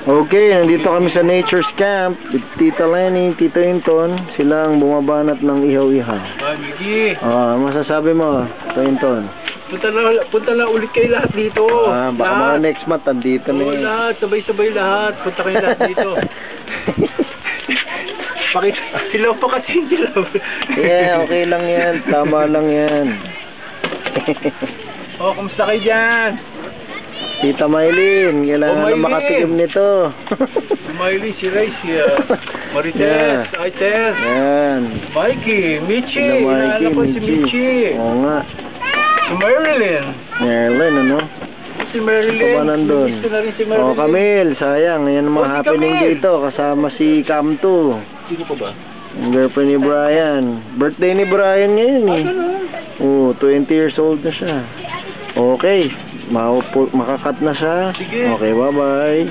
Okay, nandito kami sa Nature's Camp. Tita Lenny, Tita Hinton, sila ang bumabanat ng ihaw-ihaw. Gigi. Masasabi mo, Tita Hinton? Punta na ulit kayo lahat dito. Baka mga next month, andito na eh. Lahat, sabay-sabay lahat. Punta kayo lahat dito. Silaw pa kasi silaw. Yeah, okay lang yan. Tama lang yan. Kumusta kayo dyan? Tita Maylin, kailangan na makatikim nito. Maylin, si Ray, si Marites, Aitel, Mikey, Michi, inaalala ko si Michi. Oo nga. Si Marilyn. Marilyn, ano? Si Marilyn. Ito ba nandun? Si Marilyn. Camille, sayang. Yan ang mga happening dito. Kasama si Cam 2. Sino pa ba? Ang girlfriend ni Brian. Birthday ni Brian ngayon eh. 20 years old na siya. Okay. Makakat na siya. Sige. Okay, bye-bye.